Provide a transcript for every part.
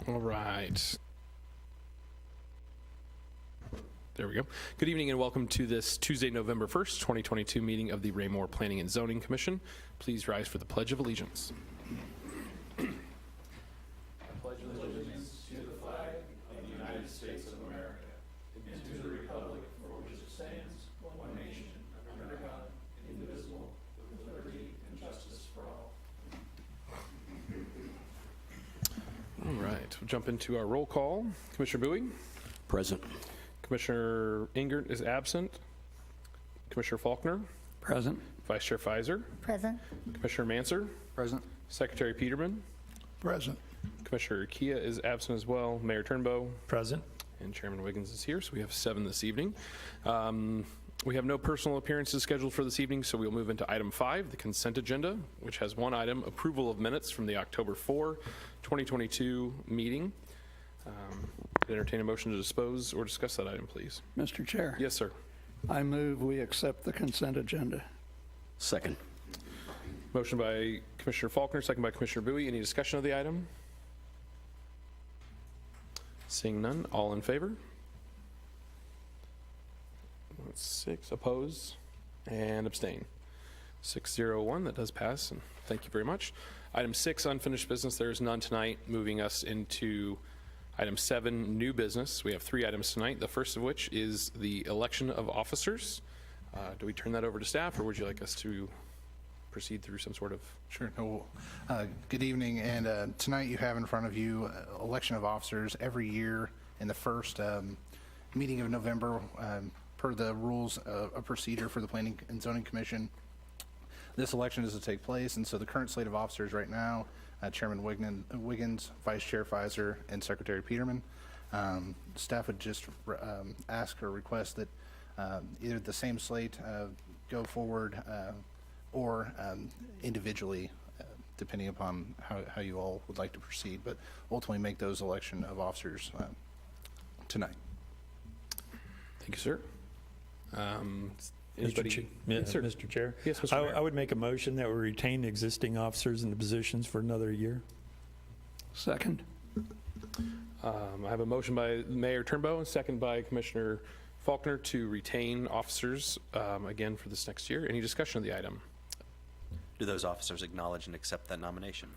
All right. There we go. Good evening and welcome to this Tuesday, November 1st, 2022 meeting of the Raymore Planning and Zoning Commission. Please rise for the Pledge of Allegiance. All right, we'll jump into our roll call. Commissioner Bowie? Present. Commissioner Ingert is absent. Commissioner Faulkner? Present. Vice Chair Fizer? Present. Commissioner Manser? Present. Secretary Peterman? Present. Commissioner Kia is absent as well. Mayor Turnbow? Present. And Chairman Wiggins is here, so we have 7 this evening. We have no personal appearances scheduled for this evening, so we'll move into item 5, the consent agenda, which has one item, approval of minutes from the October 4, 2022 meeting. Entertain a motion to dispose or discuss that item, please. Mr. Chair, Yes, sir. I move we accept the consent agenda. Second. Motion by Commissioner Faulkner, second by Commissioner Bowie. Any discussion of the item? Seeing none, all in favor? That's 6, oppose, and abstain. 601, that does pass, and thank you very much. Item 6, unfinished business, there is none tonight. Moving us into item 7, new business. We have 3 items tonight, the first of which is the election of officers. Do we turn that over to staff, or would you like us to proceed through some sort of? Sure. No, good evening, and tonight you have in front of you election of officers every year in the first meeting of November per the rules of procedure for the Planning and Zoning Commission. This election is to take place, and so the current slate of officers right now, Chairman Wiggins, Vice Chair Fizer, and Secretary Peterman. Staff would just ask or request that either the same slate go forward or individually, depending upon how you all would like to proceed, but ultimately make those election of officers tonight. Thank you, sir. Anybody? Yes, sir. Mr. Chair. Yes, Mr. Mayor. I would make a motion that we retain existing officers in the positions for another year. Second. I have a motion by Mayor Turnbow and second by Commissioner Faulkner to retain officers again for this next year. Any discussion of the item? Do those officers acknowledge and accept that nomination?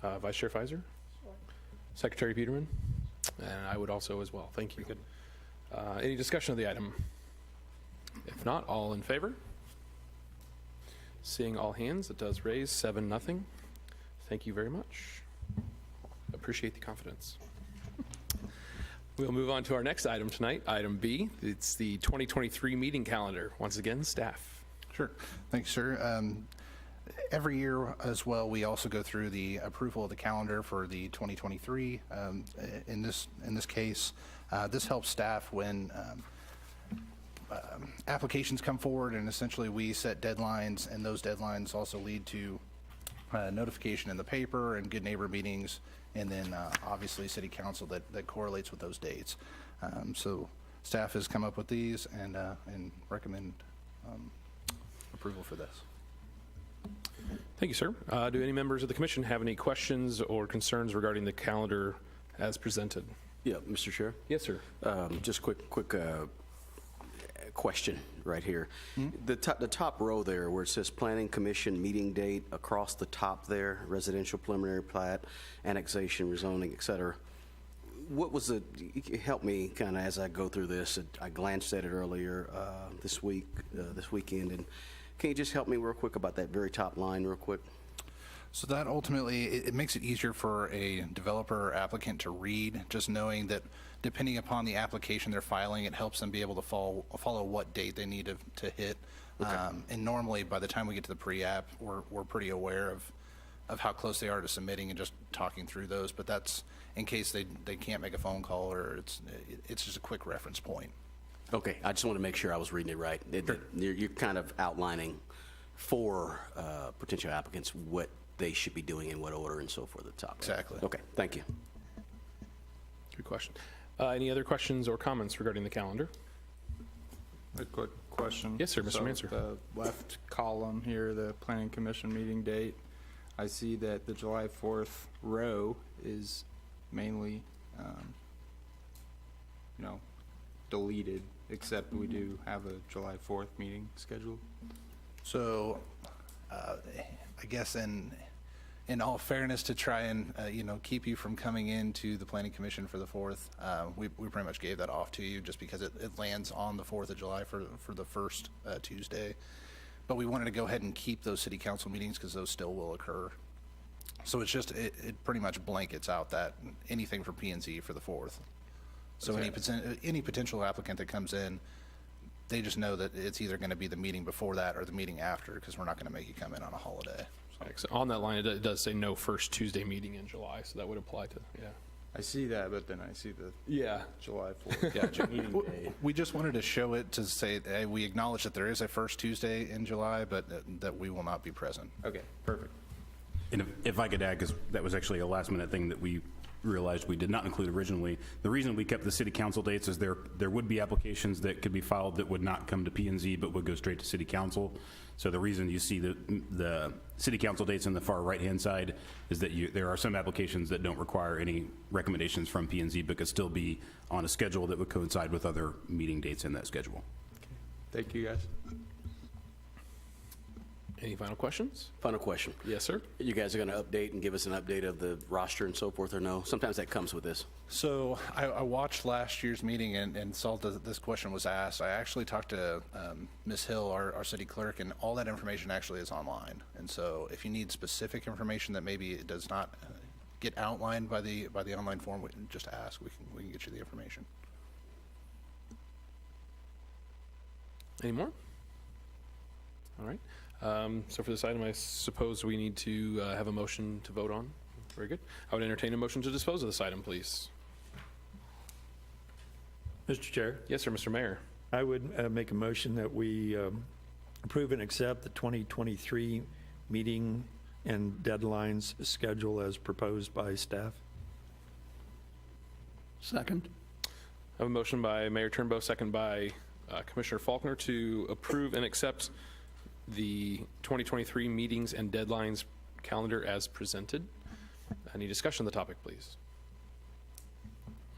Vice Chair Fizer? Secretary Peterman? And I would also as well. Thank you. Any discussion of the item? If not, all in favor? Seeing all hands, it does raise 7-0. Thank you very much. Appreciate the confidence. We'll move on to our next item tonight, item B. It's the 2023 meeting calendar. Once again, staff. Sure. Thanks, sir. Every year as well, we also go through the approval of the calendar for the 2023. In this case, this helps staff when applications come forward, and essentially we set deadlines, and those deadlines also lead to notification in the paper and good neighbor meetings, and then obviously city council that correlates with those dates. So staff has come up with these and recommend approval for this. Thank you, sir. Do any members of the commission have any questions or concerns regarding the calendar as presented? Yeah, Mr. Chair. Yes, sir. Just quick question right here. The top row there where it says Planning Commission meeting date, across the top there, residential preliminary plat, annexation, rezoning, et cetera. What was the, help me kind of as I go through this. I glanced at it earlier this weekend, and can you just help me real quick about that very top line real quick? So that ultimately, it makes it easier for a developer or applicant to read, just knowing that depending upon the application they're filing, it helps them be able to follow what date they need to hit. Okay. And normally, by the time we get to the pre-app, we're pretty aware of how close they are to submitting and just talking through those. But that's in case they can't make a phone call, or it's just a quick reference point. Okay, I just want to make sure I was reading it right. Sure. You're kind of outlining for potential applicants what they should be doing in what order and so forth at the top. Exactly. Okay, thank you. Good question. Any other questions or comments regarding the calendar? A quick question. Yes, sir, Mr. So Manser. the left column here, the Planning Commission meeting date, I see that the July 4th row is mainly, deleted, except we do have a July 4th meeting scheduled. So, I guess in all fairness, to try and, keep you from coming into the planning commission for the 4th, we pretty much gave that off to you just because it lands on the 4th of July for the first Tuesday. But we wanted to go ahead and keep those city council meetings because those still will occur. So it's just, it pretty much blankets out that anything for P and Z for the 4th. So any potential applicant that comes in, they just know that it's either going to be the meeting before that or the meeting after, because we're not going to make you come in on a holiday. So on that line, it does say no first Tuesday meeting in July, so that would apply to, yeah. I see that, but then I see the Yeah. July 4th. Gotcha. meeting day. We just wanted to show it to say, hey, we acknowledge that there is a first Tuesday in July, but that we will not be present. Okay, perfect. And if I could add, because that was actually a last-minute thing that we realized we did not include originally. The reason we kept the city council dates is there would be applications that could be filed that would not come to P&Z but would go straight to city council. So the reason you see the city council dates on the far right-hand side is that there are some applications that don't require any recommendations from P&Z but could still be on a schedule that would coincide with other meeting dates in that schedule. Thank you, guys. Any final questions? Final question. Yes, sir. You guys are going to update and give us an update of the roster and so forth, or no? Sometimes that comes with this. So I watched last year's meeting and saw that this question was asked. I actually talked to Ms. Hill, our city clerk, and all that information actually is online. And so if you need specific information that maybe it does not get outlined by the online form, just ask. We can get you the information. Any more? All right. So for this item, I suppose we need to have a motion to vote on. Very good. I would entertain a motion to dispose of this item, please. Mr. Chair, Yes, sir, Mr. Mayor. I would make a motion that we approve and accept the 2023 meeting and deadlines schedule as proposed by staff. Second. I have a motion by Mayor Turnbow, second by Commissioner Faulkner to approve and accept the 2023 meetings and deadlines calendar as presented. Any discussion on the topic, please?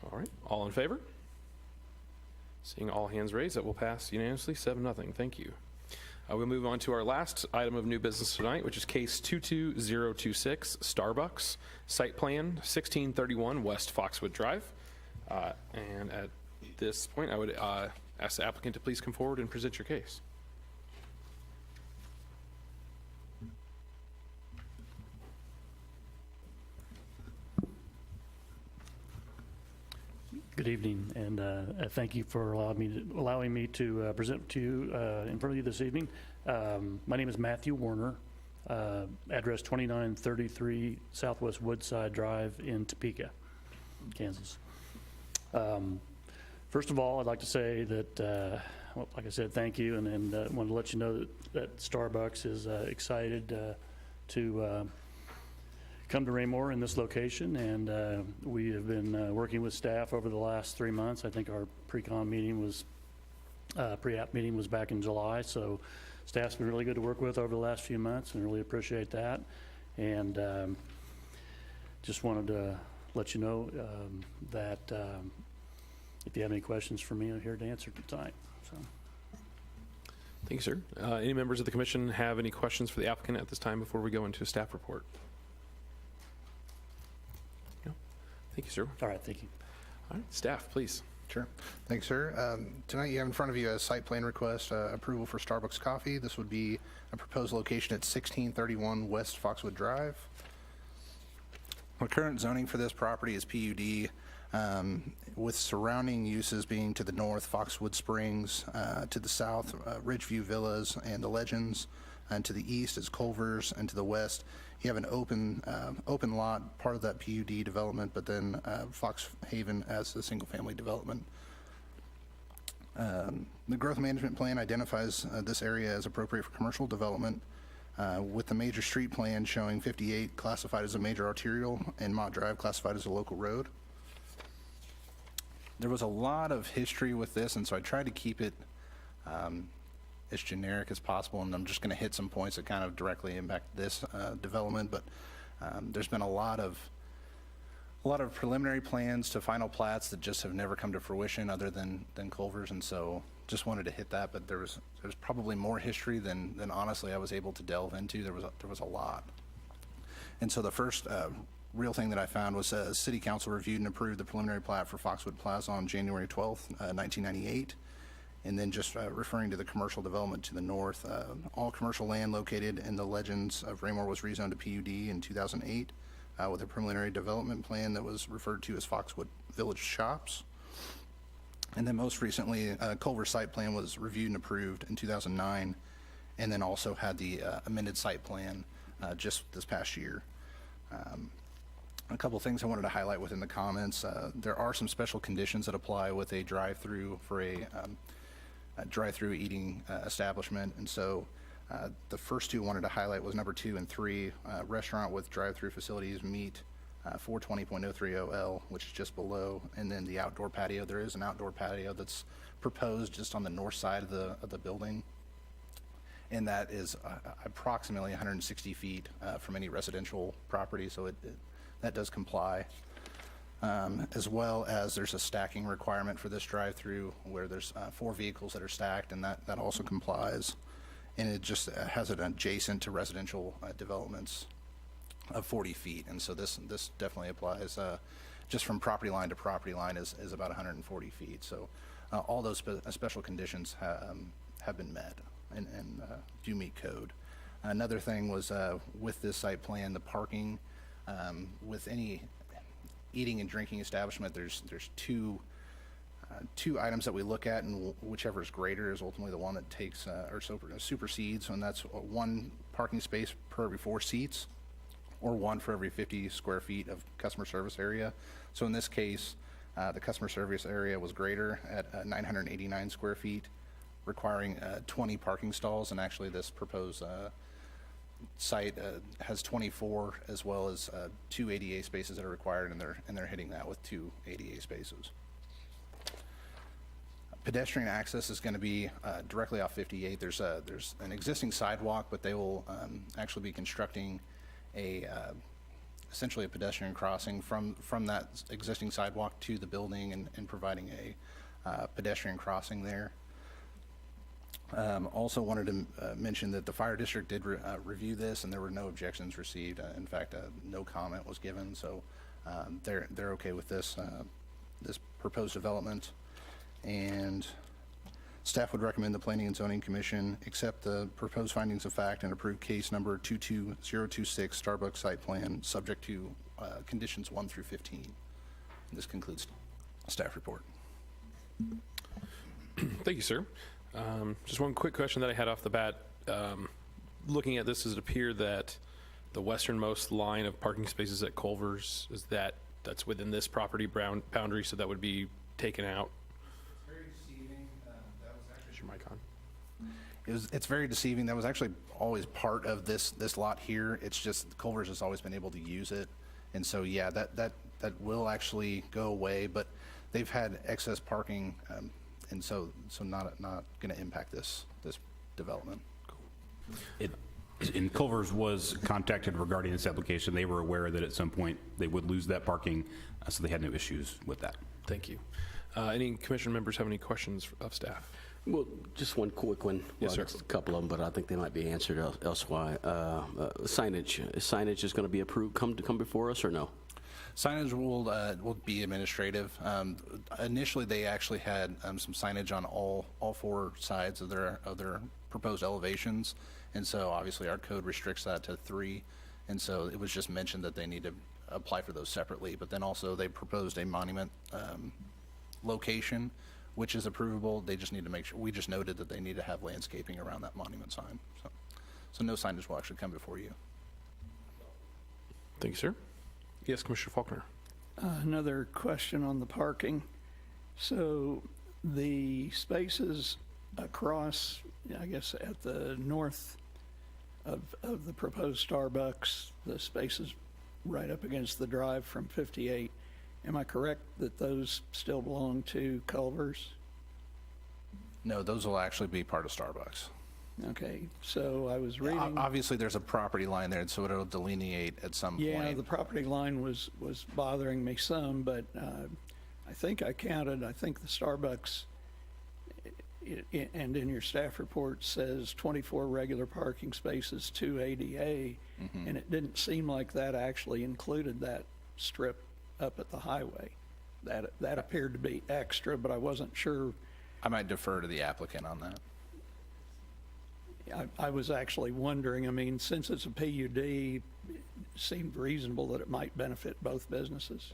All right, all in favor? Seeing all hands raised, that will pass unanimously, 7-0. Thank you. We'll move on to our last item of new business tonight, which is case 22026, Starbucks, site plan 1631 West Foxwood Drive. And at this point, I would ask the applicant to please come forward and present your case. Good evening, and thank you for allowing me to present to you in front of you this evening. My name is Matthew Warner, address 2933 Southwest Woodside Drive in Topeka, Kansas. First of all, I'd like to say that, well, like I said, thank you, and wanted to let you know that Starbucks is excited to come to Raymore in this location, and we have been working with staff over the last 3 months. I think our pre-con meeting was, pre-app meeting was back in July, so staff's been really good to work with over the last few months, and really appreciate that. And just wanted to let you know that if you have any questions for me, I'm here to answer tonight. So. Thank you, sir. Any members of the commission have any questions for the applicant at this time before we go into a staff report? Thank you, sir. All right, thank you. All right, staff, please. Sure. Thanks, sir. Tonight you have in front of you a site plan request approval for Starbucks Coffee. This would be a proposed location at 1631 West Foxwood Drive. The current zoning for this property is PUD, with surrounding uses being to the north, Foxwood Springs, to the south, Ridgeview Villas and the Legends, and to the east is Culver's, and to the west you have an open lot, part of that PUD development, but then Fox Haven as a single-family development. The growth management plan identifies this area as appropriate for commercial development, with the major street plan showing 58 classified as a major arterial and Mott Drive classified as a local road. There was a lot of history with this, and so I tried to keep it as generic as possible, and I'm just going to hit some points that kind of directly impact this development. But there's been a lot of a lot of preliminary plans to final plats that just have never come to fruition other than Culver's, and so just wanted to hit that, but there's probably more history than honestly I was able to delve into. There was a lot. And so the first real thing that I found was City Council reviewed and approved the preliminary plat for Foxwood Plaza on January 12th, 1998. And then just referring to the commercial development to the north, all commercial land located in the Legends of Raymore was rezoned to PUD in 2008 with a preliminary development plan that was referred to as Foxwood Village Shops. And then most recently, Culver site plan was reviewed and approved in 2009, and then also had the amended site plan just this past year. A couple things I wanted to highlight within the comments. There are some special conditions that apply with a drive-through for a drive-through eating establishment, and so the first two I wanted to highlight was number 2 and 3. Restaurant with drive-through facilities meet 420.030L, which is just below, and then the outdoor patio. There is an outdoor patio that's proposed just on the north side of the building, and that is approximately 160 feet from any residential property, so that does comply. As well as there's a stacking requirement for this drive-through where there's 4 vehicles that are stacked, and that also complies. And it just has it adjacent to residential developments of 40 feet. And so this definitely applies. Just from property line to property line is about 140 feet. So all those special conditions have been met and do meet code. Another thing was with this site plan, the parking with any eating and drinking establishment, there's two items that we look at, and whichever is greater is ultimately the one that takes or supersedes, and that's 1 parking space per every 4 seats, or 1 for every 50 square feet of customer service area. So in this case, the customer service area was greater at 989 square feet, requiring 20 parking stalls, and actually this proposed site has 24, as well as 2 ADA spaces that are required, and they're hitting that with 2 ADA spaces. Pedestrian access is going to be directly off 58. There's an existing sidewalk, but they will actually be constructing essentially a pedestrian crossing from that existing sidewalk to the building, and providing a pedestrian crossing there. Also wanted to mention that the fire district did review this, and there were no objections received. In fact, no comment was given, so they're okay with this proposed development. And staff would recommend the Planning and Zoning Commission accept the proposed findings of fact and approve case number 22026 Starbucks site plan, subject to conditions 1 through 15. And this concludes staff report. Thank you, sir. Just one quick question that I had off the bat. Looking at this, does it appear that the westernmost line of parking spaces at Culver's, that's within this property boundary, so that would be taken out? It's very deceiving. That was actually Is your mic on? it's very deceiving. That was actually always part of this lot here. It's just Culver's has always been able to use it, and so yeah, that will actually go away. But they've had excess parking. And so not going to impact this development. And Culver's was contacted regarding this application. They were aware that at some point they would lose that parking, so they had no issues with that. Thank you. Any commission members have any questions of staff? Well, just one quick one. Yes, Well, sir. a couple of them, but I think they might be answered elsewhere. Signage is going to be approved, come before us, or no? Signage will be administrative. Initially, they actually had some signage on all 4 sides of their proposed elevations, and so obviously our code restricts that to 3, and so it was just mentioned that they need to apply for those separately. But then also they proposed a monument location, which is approvable. They just need to make sure. We just noted that they need to have landscaping around that monument sign. So no signage will actually come before you. Thank you, sir. Yes, Commissioner Faulkner. Another question on the parking. So the spaces across, I guess, at the north of the proposed Starbucks, the spaces right up against the drive from 58, am I correct that those still belong to Culver's? No, those will actually be part of Starbucks. Okay, so I was reading. Obviously, there's a property line there, so it'll delineate at some Yeah, point. the property line was bothering me some, but I think I counted, I think the Starbucks, and in your staff report says 24 regular parking spaces, 2 ADA, and it didn't seem like that actually included that strip up at the highway. That appeared to be extra, but I wasn't sure. I might defer to the applicant on that. I was actually wondering, I mean, since it's a PUD, it seemed reasonable that it might benefit both businesses.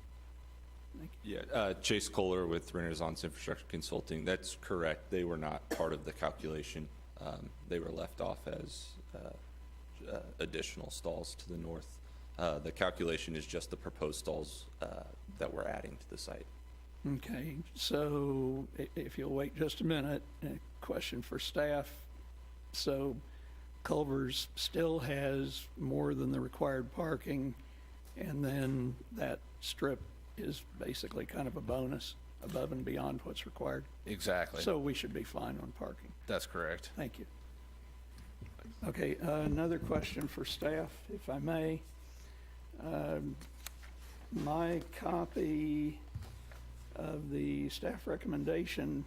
Yeah, Chase Kohler with Renaissance Infrastructure Consulting. That's correct. They were not part of the calculation. They were left off as additional stalls to the north. The calculation is just the proposed stalls that we're adding to the site. Okay, so if you'll wait just a minute, a question for staff. So Culver's still has more than the required parking, and then that strip is basically kind of a bonus above and beyond what's required. Exactly. So we should be fine on parking. That's correct. Thank you. Okay, another question for staff, if I may. My copy of the staff recommendation,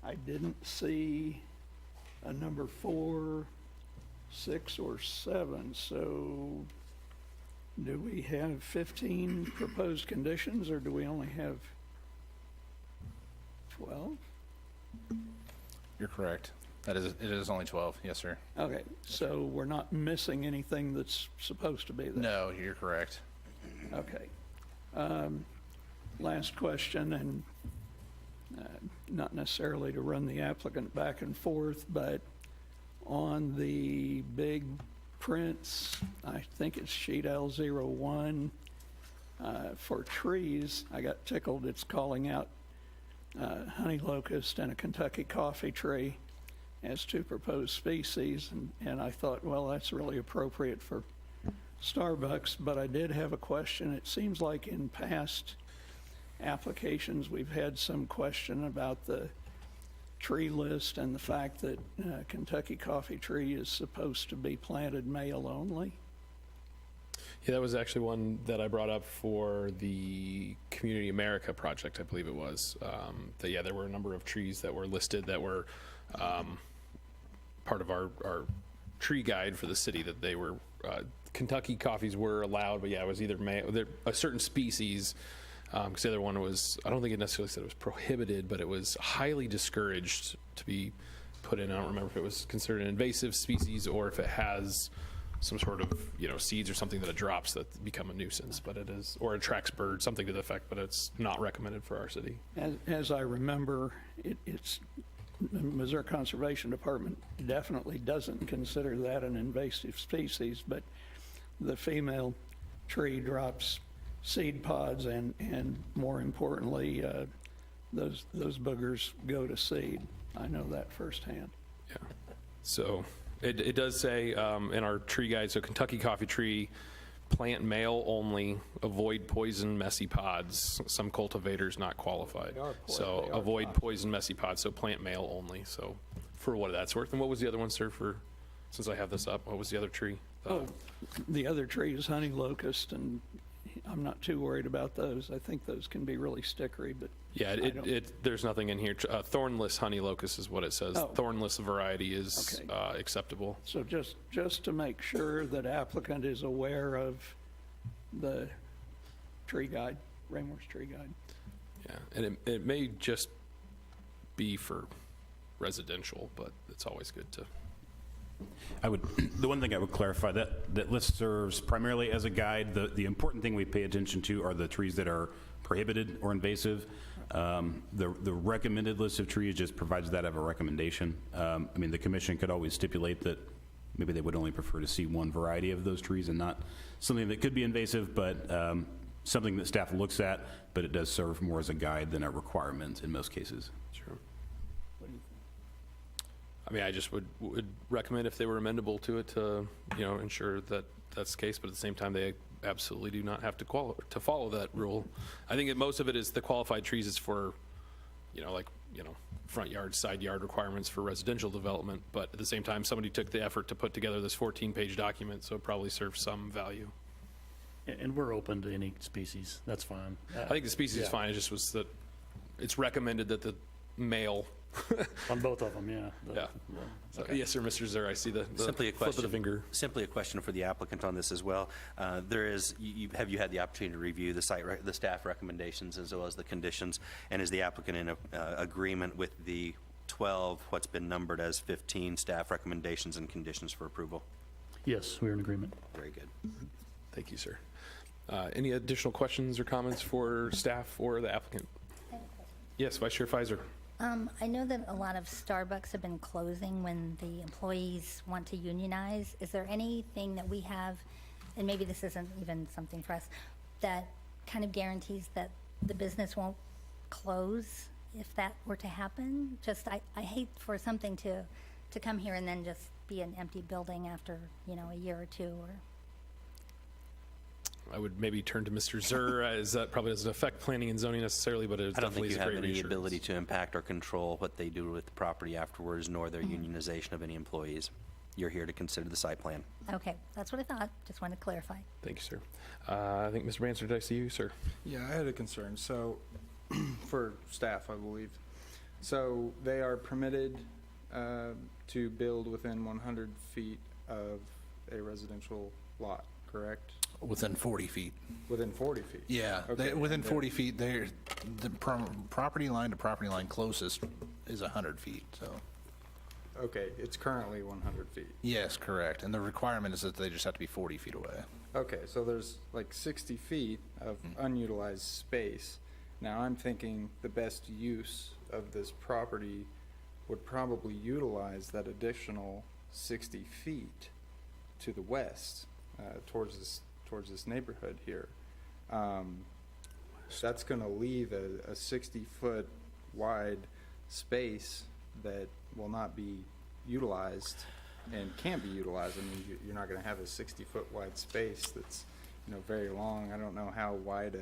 I didn't see a number 4, 6, or 7. So do we have 15 proposed conditions, or do we only have 12? You're correct. It is only 12. Yes, sir. Okay, so we're not missing anything that's supposed to be there? No, you're correct. Okay. Last question, and not necessarily to run the applicant back and forth, but on the big prints, I think it's sheet L01, for trees, I got tickled. It's calling out honey locust and a Kentucky coffee tree as 2 proposed species, and I thought, well, that's really appropriate for Starbucks, but I did have a question. It seems like in past applications, we've had some question about the tree list and the fact that Kentucky coffee tree is supposed to be planted male only. Yeah, that was actually one that I brought up for the Community America project, I believe it was. Yeah, there were a number of trees that were listed that were part of our tree guide for the city, that they were, Kentucky coffees were allowed, but yeah, it was either a certain species, because the other one was, I don't think it necessarily said it was prohibited, but it was highly discouraged to be put in. I don't remember if it was considered an invasive species or if it has some sort of, seeds or something that it drops that become a nuisance, but it is, or attracts birds, something to the effect, but it's not recommended for our city. As I remember, it's the Missouri Conservation Department definitely doesn't consider that an invasive species, but the female tree drops seed pods, and more importantly, those boogers go to seed. I know that firsthand. Yeah. So it does say in our tree guide, so Kentucky coffee tree, plant male only, avoid poison messy pods. Some cultivators not qualified. So avoid poison messy pods, so plant male only. So for what that's worth. And what was the other one, sir, since I have this up, what was the other tree? The other tree is honey locust, and I'm not too worried about those. I think those can be really stickery, but yeah, there's nothing in here. Thornless honey locust is what it says. Oh. Thornless variety is Okay. acceptable. So just to make sure that applicant is aware of the tree guide, Raymor's tree guide. Yeah, and it may just be for residential, but it's always good to. The one thing I would clarify, that list serves primarily as a guide. The important thing we pay attention to are the trees that are prohibited or invasive. The recommended list of trees just provides that as a recommendation. The commission could always stipulate that maybe they would only prefer to see one variety of those trees and not something that could be invasive, but something that staff looks at, but it does serve more as a guide than a requirement in most cases. Sure. I just would recommend if they were amendable to it to, ensure that that's the case, but at the same time, they absolutely do not have to follow that rule. I think that most of it is the qualified trees is for, front yard, side yard requirements for residential development, but at the same time, somebody took the effort to put together this 14-page document, so it probably serves some value. And we're open to any species, that's fine. I think the species is fine, it just was that it's recommended that the male, On both of them, yeah. yeah. So, yes, sir, Mr. Zer, I see the Simply a flip of the question. finger. Simply a question for the applicant on this as well. There is, have you had the opportunity to review the the staff recommendations as well as the conditions? And is the applicant in agreement with the 12, what's been numbered as 15 staff recommendations and conditions for approval? Yes, we're in agreement. Very good. Thank you, sir. Any additional questions or comments for staff or the applicant? Yes, Vice Chair Pfizer. I know that a lot of Starbucks have been closing when the employees want to unionize. Is there anything that we have, and maybe this isn't even something for us, that kind of guarantees that the business won't close if that were to happen? Just, I hate for something to come here and then just be an empty building after, a year or two, or... I would maybe turn to Mr. Zer, as that probably doesn't affect planning and zoning necessarily, but it I don't think definitely is you a have great any reassurance. ability to impact or control what they do with the property afterwards, nor their unionization of any employees. You're here to consider the site plan. Okay, that's what I thought. Just wanted to clarify. Thank you, sir. I think, Mr. Banser, did I see you, sir? Yeah, I had a concern, so, for staff, I believe. So they are permitted to build within 100 feet of a residential lot, correct? Within 40 feet. Within 40 feet? Yeah, Okay. within 40 feet, the property line to property line closest is 100 feet, so. Okay, it's currently 100 feet. Yes, correct. And the requirement is that they just have to be 40 feet away. Okay, so there's like 60 feet of unutilized space. Now, I'm thinking the best use of this property would probably utilize that additional 60 feet to the west, towards this neighborhood here. That's gonna leave a 60-foot wide space that will not be utilized and can't be utilized. I mean, you're not gonna have a 60-foot wide space that's, very long. I don't know how wide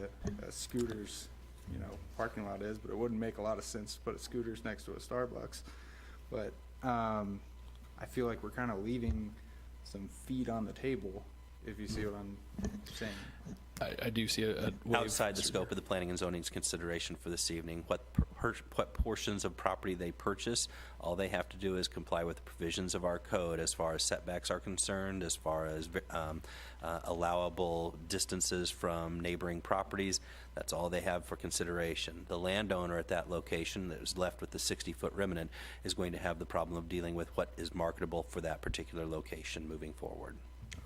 a scooter's, parking lot is, but it wouldn't make a lot of sense to put a scooters next to a Starbucks. But, I feel like we're kind of leaving some feet on the table, if you see what I'm saying. I do see a wave. Outside the scope of the planning and zoning's consideration for this evening, what portions of property they purchase, all they have to do is comply with the provisions of our code as far as setbacks are concerned, as far as allowable distances from neighboring properties. That's all they have for consideration. The landowner at that location that is left with the 60-foot remnant is going to have the problem of dealing with what is marketable for that particular location moving forward.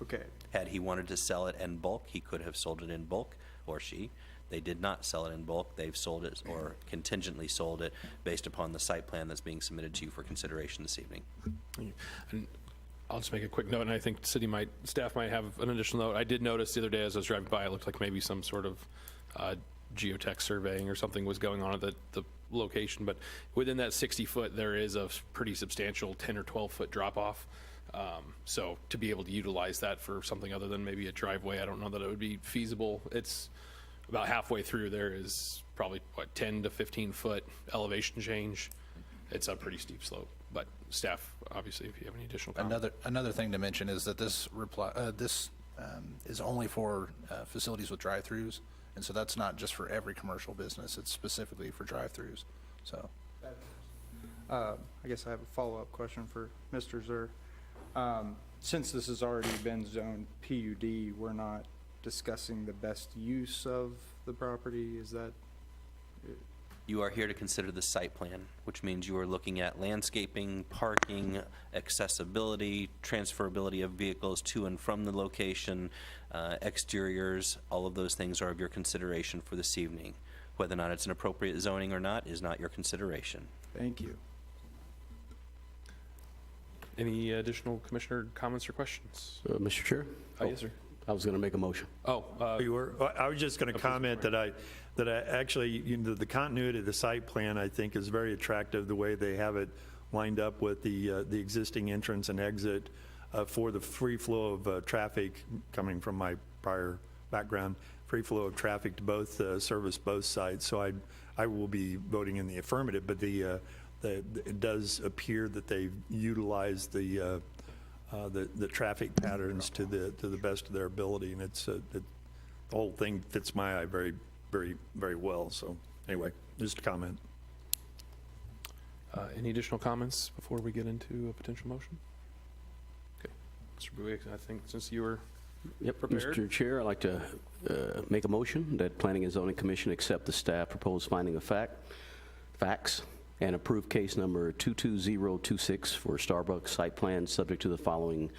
Okay, Had he wanted to sell it in bulk, he could have sold it in bulk, or she. They did not sell it in bulk. They've sold it or contingently sold it based upon the site plan that's being submitted to you for consideration this evening. And I'll just make a quick note, and I think staff might have an additional note. I did notice the other day as I was driving by, it looked like maybe some sort of geotech surveying or something was going on at the location, but within that 60-foot, there is a pretty substantial 10 or 12-foot drop-off. So to be able to utilize that for something other than maybe a driveway, I don't know that it would be feasible. It's about halfway through, there is probably, 10 to 15-foot elevation change. It's a pretty steep slope, but staff, obviously, if you have any additional comments. Another thing to mention is that this is only for facilities with drive-throughs, and so that's not just for every commercial business. It's specifically for drive-throughs, so. I guess I have a follow-up question for Mr. Zer. Since this has already been zoned PUD, we're not discussing the best use of the property, is that? You are here to consider the site plan, which means you are looking at landscaping, parking, accessibility, transferability of vehicles to and from the location, exteriors. All of those things are of your consideration for this evening. Whether or not it's an appropriate zoning or not is not your consideration. Thank you. Any additional commissioner comments or questions? Mr. Chair? Yes, sir. I was going to make a motion. You were, I was just going to comment that I actually, the continuity of the site plan, I think, is very attractive, the way they have it lined up with the existing entrance and exit for the free flow of traffic, coming from my prior background, free flow of traffic to both, service both sides. So I will be voting in the affirmative, but the it does appear that they've utilized the traffic patterns to the best of their ability, and the whole thing fits my eye very, very, very well. So anyway, just a comment. Any additional comments before we get into a potential motion? Okay. Mr. Bowie, I think since you were prepared. Mr. Chair, I'd like to make a motion that Planning and Zoning Commission accept the staff proposed finding of facts and approve case number 22026 for Starbucks site plan, subject to the following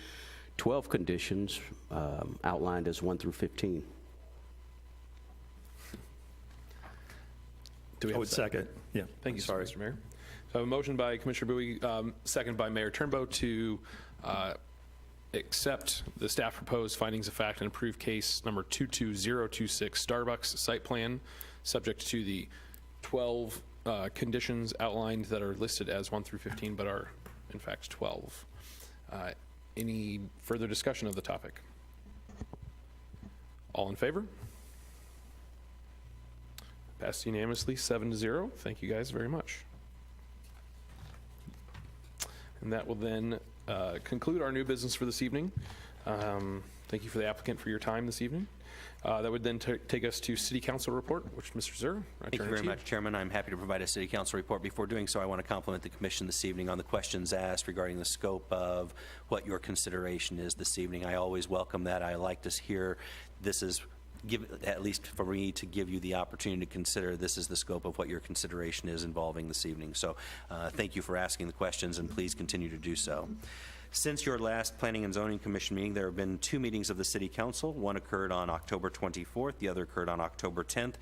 12 conditions outlined as 1 through 15. Do we I have would a second? second. Yeah. Thank you, Sorry. Mr. Mayor. So I have a motion by Commissioner Bowie, second by Mayor Turnbow to accept the staff proposed findings of fact and approve case number 22026 Starbucks site plan, subject to the 12 conditions outlined that are listed as 1 through 15, but are in fact 12. Any further discussion of the topic? All in favor? Passed unanimously, 7-0. Thank you guys very much. And that will then conclude our new business for this evening. Thank you for the applicant for your time this evening. That would then take us to City Council report, which Mr. Zer, I Thank you turn it very to you. much, Chairman. I'm happy to provide a City Council report. Before doing so, I want to compliment the Commission this evening on the questions asked regarding the scope of what your consideration is this evening. I always welcome that. I like to hear this is, at least for me, to give you the opportunity to consider this is the scope of what your consideration is involving this evening. So thank you for asking the questions, and please continue to do so. Since your last Planning and Zoning Commission meeting, there have been 2 meetings of the City Council. One occurred on October 24th, the other occurred on October 10th.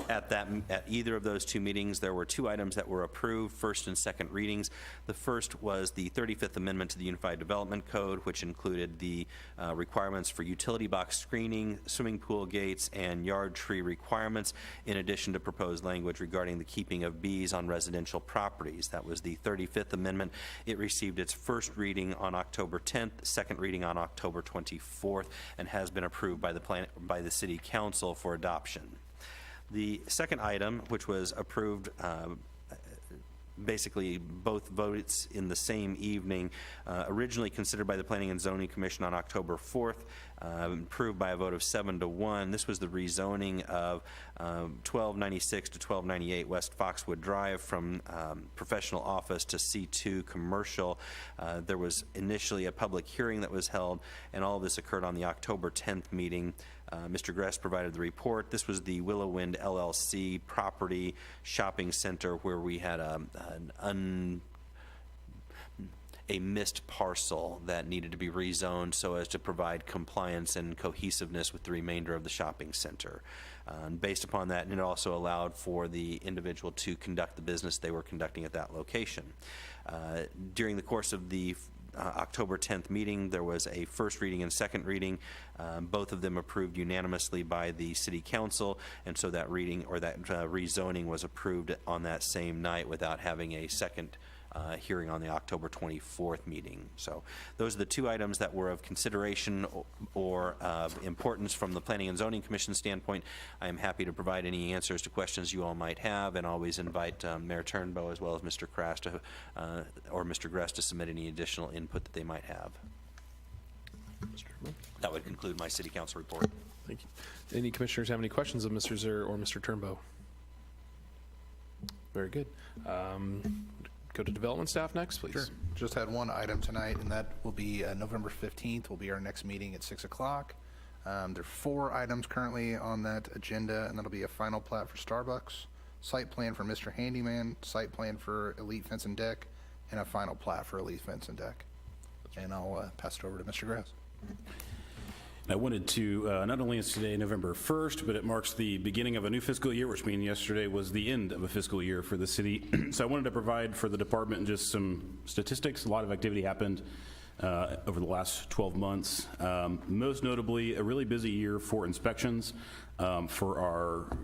At either of those 2 meetings, there were 2 items that were approved, first and second readings. The first was the 35th Amendment to the Unified Development Code, which included the requirements for utility box screening, swimming pool gates, and yard tree requirements, in addition to proposed language regarding the keeping of bees on residential properties. That was the 35th Amendment. It received its first reading on October 10th, second reading on October 24th, and has been approved by the City Council for adoption. The second item, which was approved, basically both votes in the same evening, originally considered by the Planning and Zoning Commission on October 4th, approved by a vote of 7-1. This was the rezoning of 1296 to 1298 West Foxwood Drive from professional office to C2 commercial. There was initially a public hearing that was held, and all of this occurred on the October 10th meeting. Mr. Gress provided the report. This was the Willow Wind LLC property shopping center where we had a missed parcel that needed to be rezoned so as to provide compliance and cohesiveness with the remainder of the shopping center. Based upon that, and it also allowed for the individual to conduct the business they were conducting at that location. During the course of the October 10th meeting, there was a first reading and second reading. Both of them approved unanimously by the City Council, and so that reading or that rezoning was approved on that same night without having a second hearing on the October 24th meeting. So those are the 2 items that were of consideration or of importance from the Planning and Zoning Commission standpoint. I am happy to provide any answers to questions you all might have, and always invite Mayor Turnbow as well as Mr. Crass to, or Mr. Gress to submit any additional input that they might have. That would conclude my City Council report. Thank you. Any commissioners have any questions of Mr. Zer or Mr. Turnbow? Very good. Go to development staff next, please. Sure. Just had one item tonight, and that will be November 15th will be our next meeting at 6 o'clock. There are 4 items currently on that agenda, and that'll be a final plat for Starbucks, site plan for Mr. Handyman, site plan for Elite Fence and Deck, and a final plat for Elite Fence and Deck. And I'll pass it over to Mr. Grass. I wanted to, not only is today November 1st, but it marks the beginning of a new fiscal year, which means yesterday was the end of a fiscal year for the city. So I wanted to provide for the department just some statistics. A lot of activity happened over the last 12 months. Most notably, a really busy year for inspections for our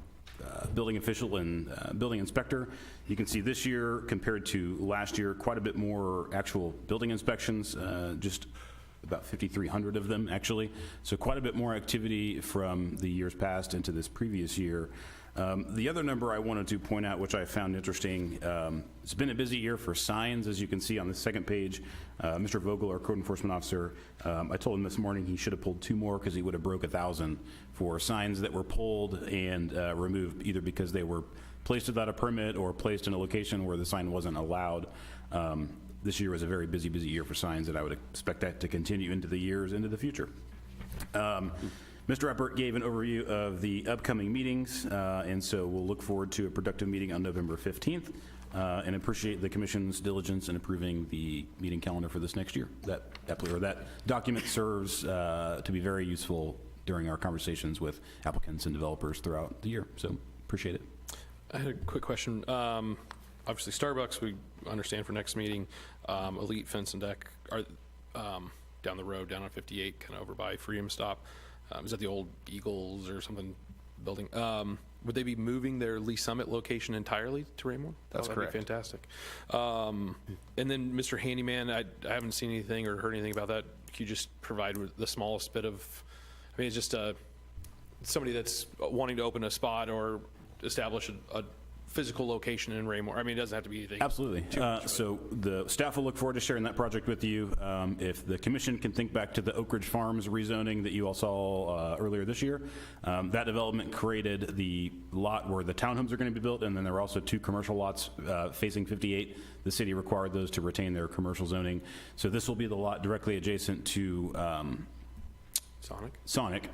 building official and building inspector. You can see this year compared to last year, quite a bit more actual building inspections, just about 5,300 of them actually. So quite a bit more activity from the years past into this previous year. The other number I wanted to point out, which I found interesting, it's been a busy year for signs, as you can see on the second page. Mr. Vogel, our code enforcement officer, I told him this morning he should have pulled 2 more because he would have broke 1,000 for signs that were pulled and removed, either because they were placed without a permit or placed in a location where the sign wasn't allowed. This year was a very busy year for signs, and I would expect that to continue into the years into the future. Mr. Eppert gave an overview of the upcoming meetings, and so we'll look forward to a productive meeting on November 15th, and appreciate the Commission's diligence in approving the meeting calendar for this next year. That document serves to be very useful during our conversations with applicants and developers throughout the year, so appreciate it. I had a quick question. Obviously, Starbucks, we understand for next meeting. Elite Fence and Deck are down the road, down on 58, kind of over by Freedom Stop. Is that the old Eagles or something building? Would they be moving their Lee Summit location entirely to Raymore? That's That'd correct. be fantastic. And then, Mr. Handyman, I haven't seen anything or heard anything about that. Could you just provide with the smallest bit of, I mean, it's just somebody that's wanting to open a spot or establish a physical location in Raymore. I mean, it doesn't have to be anything. Absolutely. So the staff will look forward to sharing that project with you. If the commission can think back to the Oak Ridge Farms rezoning that you all saw earlier this year, that development created the lot where the townhomes are going to be built, and then there were also 2 commercial lots facing 58. The city required those to retain their commercial zoning. So this will be the lot directly adjacent to Sonic.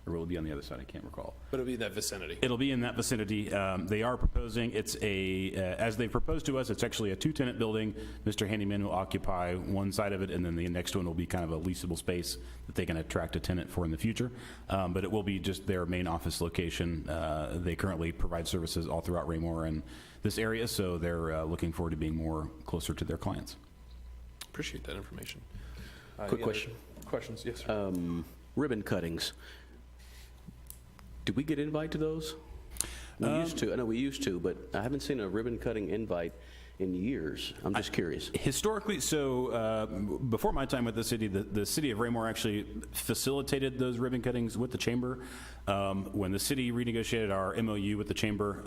Or will it be on the other side? I can't recall. But it'll be in that vicinity. It'll be in that vicinity. They are proposing, it's as they proposed to us, it's actually a 2-tenant building. Mr. Handyman will occupy one side of it, and then the next one will be kind of a leasable space that they can attract a tenant for in the future. But it will be just their main office location. They currently provide services all throughout Raymore and this area, so they're looking forward to being more closer to their clients. Appreciate that information. Quick Any other question. Questions? Yes, sir. Ribbon cuttings. Did we get invite to those? We used to. I know we used to, but I haven't seen a ribbon cutting invite in years. I'm just curious. Historically, so before my time with the city, the city of Raymore actually facilitated those ribbon cuttings with the chamber. When the city renegotiated our MOU with the chamber,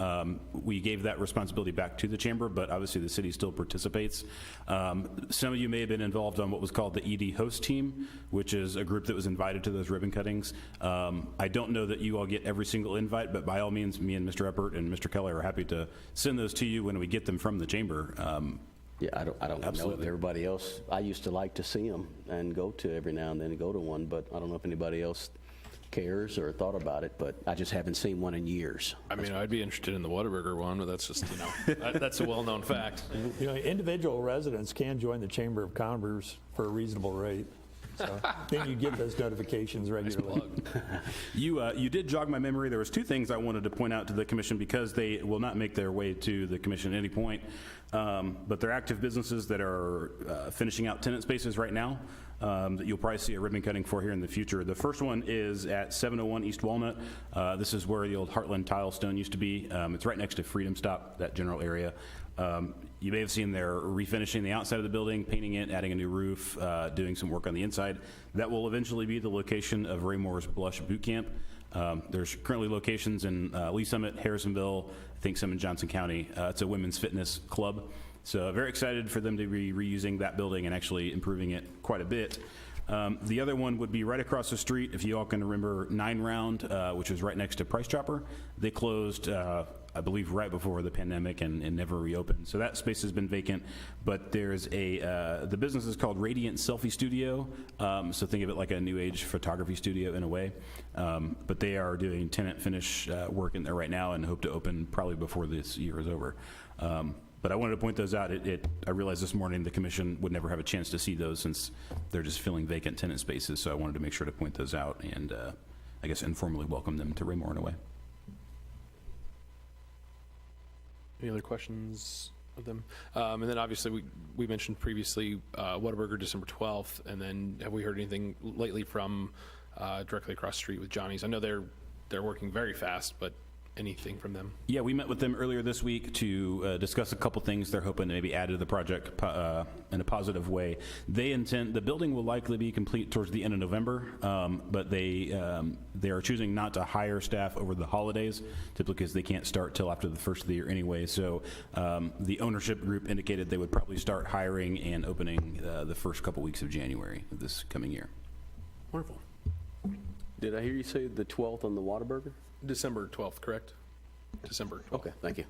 we gave that responsibility back to the chamber, but obviously the city still participates. Some of you may have been involved on what was called the ED host team, which is a group that was invited to those ribbon cuttings. I don't know that you all get every single invite, but by all means, me and Mr. Eppert and Mr. Keller are happy to send those to you when we get them from the chamber. Yeah, I don't know if Absolutely. everybody else, I used to like to see them and go to every now and then go to one, but I don't know if anybody else cares or thought about it, but I just haven't seen one in years. I mean, I'd be interested in the Whataburger one, but that's just, that's a well-known fact. You know, individual residents can join the Chamber of Commerce for a reasonable rate. So then you get those notifications regularly. You did jog my memory. There was 2 things I wanted to point out to the commission because they will not make their way to the commission at any point. But they're active businesses that are finishing out tenant spaces right now that you'll probably see a ribbon cutting for here in the future. The first one is at 701 East Walnut. This is where the old Heartland Tile Stone used to be. It's right next to Freedom Stop, that general area. You may have seen they're refinishing the outside of the building, painting it, adding a new roof, doing some work on the inside. That will eventually be the location of Raymore's Blush Boot Camp. There's currently locations in Lee Summit, Harrisonville, I think some in Johnson County. It's a women's fitness club. So very excited for them to be reusing that building and actually improving it quite a bit. The other one would be right across the street, if you all can remember 9 Round, which is right next to Price Chopper. They closed, I believe, right before the pandemic and never reopened. So that space has been vacant, but there's the business is called Radiant Selfie Studio. So think of it like a new age photography studio in a way. But they are doing tenant finish work in there right now and hope to open probably before this year is over. But I wanted to point those out. I realized this morning the commission would never have a chance to see those since they're just filling vacant tenant spaces. So I wanted to make sure to point those out and I guess informally welcome them to Raymore in a way. Any other questions of them? And then obviously we mentioned previously Whataburger December 12th, and then have we heard anything lately from directly across the street with Johnny's? I know they're working very fast, but anything from them? Yeah, we met with them earlier this week to discuss a couple things they're hoping to maybe add to the project in a positive way. The building will likely be complete towards the end of November, but they are choosing not to hire staff over the holidays, typically because they can't start till after the first of the year anyway. So the ownership group indicated they would probably start hiring and opening the first couple weeks of January of this coming year. Wonderful. Did I hear you say the 12th on the Whataburger? December 12th, correct? December 12th. Okay, thank you.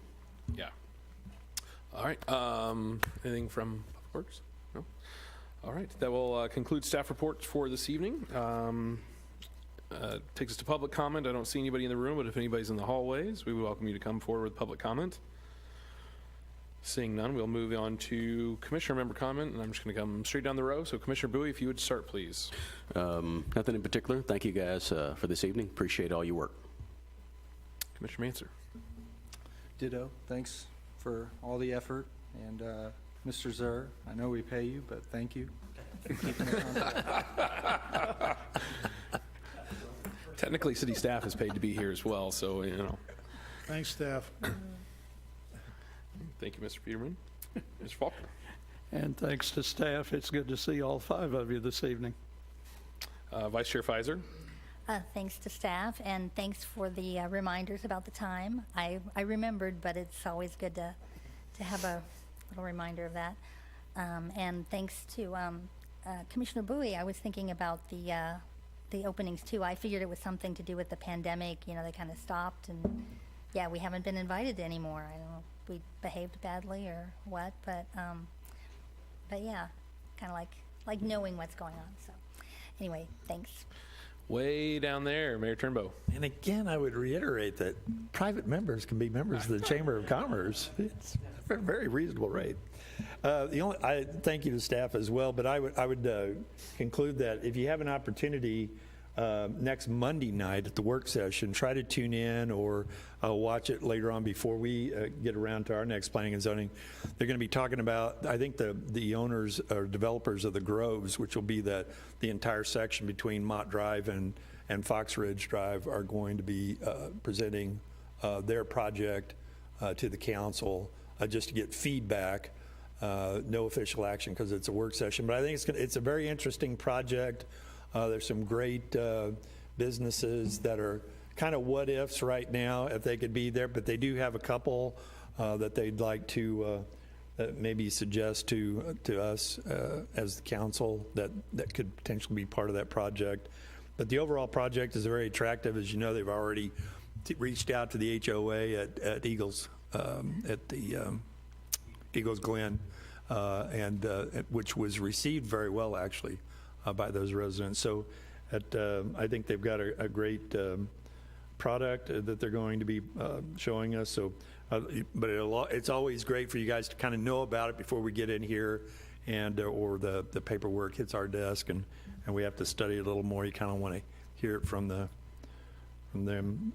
Yeah. All right. Anything from Public Works? No? All right. That will conclude staff reports for this evening. Takes us to public comment. I don't see anybody in the room, but if anybody's in the hallways, we would welcome you to come forward with public comment. Seeing none, we'll move on to commissioner member comment, and I'm just going to come straight down the row. So Commissioner Bowie, if you would start, please. Nothing in particular. Thank you guys for this evening. Appreciate all your work. Commissioner Manser. Ditto. Thanks for all the effort. And Mr. Zur, I know we pay you, but thank you for keeping us on track. Technically, city staff is paid to be here as well, so, you know. Thanks, staff. Thank you, Mr. Peterman. Mr. Faulkner. And thanks to staff, it's good to see all 5 of you this evening. Vice Chair Fizer. Thanks to staff, and thanks for the reminders about the time. I remembered, but it's always good to have a little reminder of that. And thanks to Commissioner Bowie. I was thinking about the openings too. I figured it was something to do with the pandemic. You know, they kind of stopped, and yeah, we haven't been invited anymore. I don't know if we behaved badly or what, but yeah, kind of like knowing what's going on. So anyway, thanks. Way down there, Mayor Turnbow. And again, I would reiterate that private members can be members of the Chamber of Commerce. It's a very reasonable rate. I thank you to staff as well, but I would conclude that if you have an opportunity next Monday night at the work session, try to tune in or watch it later on before we get around to our next planning and zoning. They're going to be talking about, I think, the owners or developers of the Groves, which will be the entire section between Mott Drive and Fox Ridge Drive, are going to be presenting their project to the council just to get feedback. No official action because it's a work session, but I think it's a very interesting project. There's some great businesses that are kind of what ifs right now if they could be there, but they do have a couple that they'd like to maybe suggest to us as the council that could potentially be part of that project. But the overall project is very attractive. As you know, they've already reached out to the HOA at Eagles, at the Eagles Glen, and which was received very well, actually, by those residents. So I think they've got a great product that they're going to be showing us. So, but it's always great for you guys to kind of know about it before we get in here, and or the paperwork hits our desk, and we have to study it a little more. You kind of want to hear it from them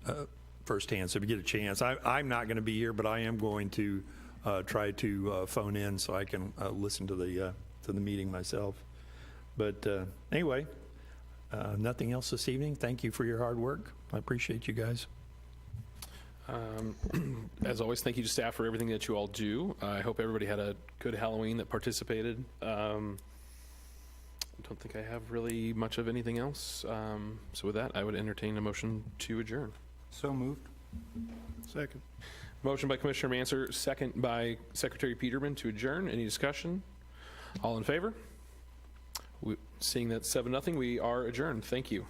firsthand. So if you get a chance, I'm not going to be here, but I am going to try to phone in so I can listen to the meeting myself. But anyway, nothing else this evening. Thank you for your hard work. I appreciate you guys. As always, thank you to staff for everything that you all do. I hope everybody had a good Halloween that participated. I don't think I have really much of anything else. So with that, I would entertain a motion to adjourn. So moved. Second. Motion by Commissioner Manser, second by Secretary Peterman to adjourn. Any discussion? All in favor? Seeing that 7-0, we are adjourned. Thank you.